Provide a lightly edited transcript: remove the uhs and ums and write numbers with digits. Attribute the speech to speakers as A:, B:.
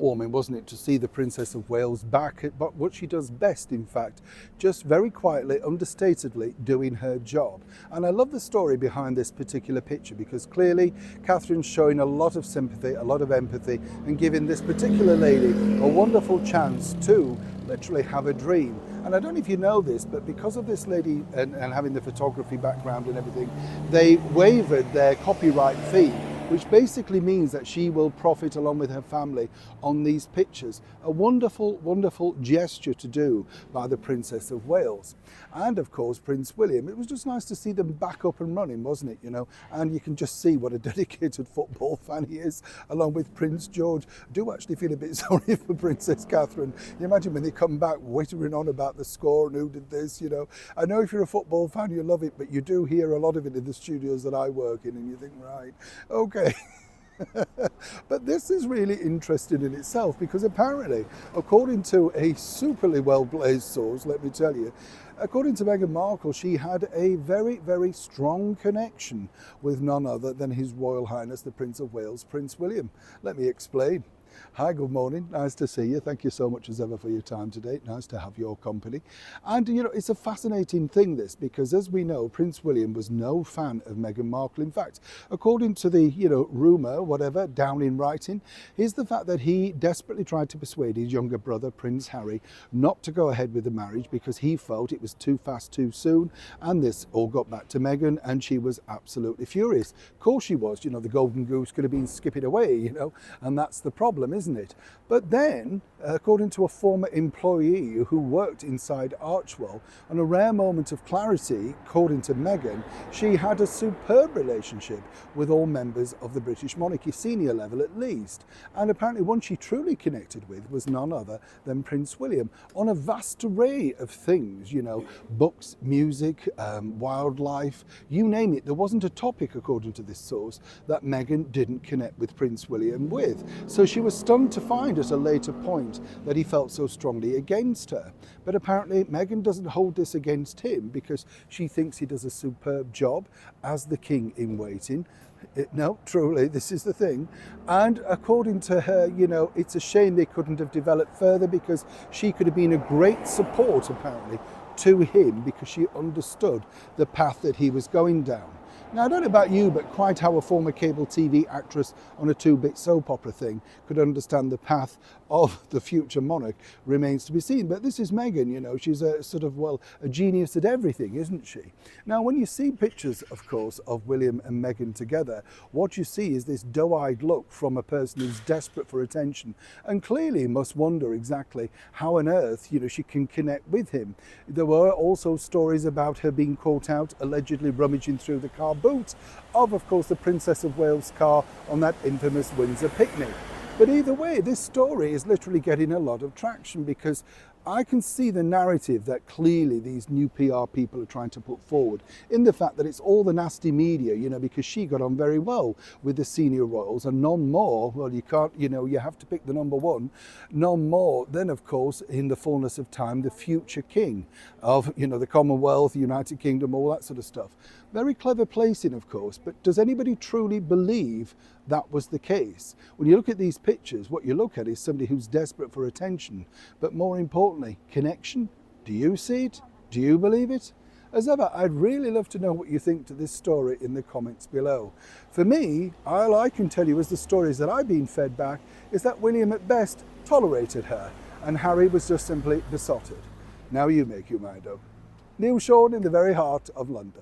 A: heartwarming, wasn't it, to see the Princess of Wales back at what she does best, in fact, just very quietly, understatedly doing her job. And I love the story behind this particular picture, because clearly Catherine's showing a lot of sympathy, a lot of empathy, and giving this particular lady a wonderful chance to literally have a dream. And I don't know if you know this, but because of this lady and having the photography background and everything, they waived their copyright fee, which basically means that she will profit along with her family on these pictures. A wonderful, wonderful gesture to do by the Princess of Wales. And of course, Prince William. It was just nice to see them back up and running, wasn't it? You know, and you can just see what a dedicated football fan he is, along with Prince George. I do actually feel a bit sorry for Princess Catherine. You imagine when they come back wittering on about the score and who did this, you know. I know if you're a football fan, you love it, but you do hear a lot of it in the studios that I work in, and you think, right, okay. But this is really interesting in itself, because apparently, according to a superly well-placed source, let me tell you, according to Meghan Markle, she had a very, very strong connection with none other than His Royal Highness, the Prince of Wales, Prince William. Let me explain. Hi, good morning. Nice to see you. Thank you so much as ever for your time today. Nice to have your company. And, you know, it's a fascinating thing, this, because as we know, Prince William was no fan of Meghan Markle. In fact, according to the, rumour, whatever, down in writing, is the fact that he desperately tried to persuade his younger brother, Prince Harry, not to go ahead with the marriage because he felt it was too fast, too soon. And this all got back to Meghan, and she was absolutely furious. Of course she was. The golden goose could have been skipping away, and that's the problem, isn't it? But then, according to a former employee who worked inside Archewell, on a rare moment of clarity, according to Meghan, she had a superb relationship with all members of the British monarchy, senior level at least. And apparently one she truly connected with was none other than Prince William, on a vast array of things, books, music, wildlife, you name it. There wasn't a topic, according to this source, that Meghan didn't connect with Prince William with. So she was stunned to find at a later point that he felt so strongly against her. But apparently Meghan doesn't hold this against him, because she thinks he does a superb job as the king in waiting. No, truly, this is the thing. And according to her, it's a shame they couldn't have developed further, because she could have been a great support, apparently, to him, because she understood the path that he was going down. Now, I don't know about you, but quite how a former cable TV actress on a two-bit soap opera thing could understand the path of the future monarch remains to be seen. But this is Meghan, she's a sort of, a genius at everything, isn't she? Now, when you see pictures, of course, of William and Meghan together, what you see is this doe-eyed look from a person who's desperate for attention, and clearly must wonder exactly how on earth, she can connect with him. There were also stories about her being caught out, allegedly rummaging through the car boot of course, the Princess of Wales car on that infamous Windsor picnic. But either way, this story is literally getting a lot of traction, because I can see the narrative that clearly these new PR people are trying to put forward, in the fact that it's all the nasty media, because she got on very well with the senior royals, and none more, well, you can't, you have to pick the number one, none more than, of course, in the fullness of time, the future king of, the Commonwealth, the United Kingdom, all that sort of stuff. Very clever placing, of course, but does anybody truly believe that was the case? When you look at these pictures, what you look at is somebody who's desperate for attention, but more importantly, connection. Do you see it? Do you believe it? As ever, I'd really love to know what you think to this story in the comments below. For me, all I can tell you is the stories that I've been fed back is that William at best tolerated her, and Harry was just simply besotted. Now you make your mind up. Neil Sean in the very heart of London.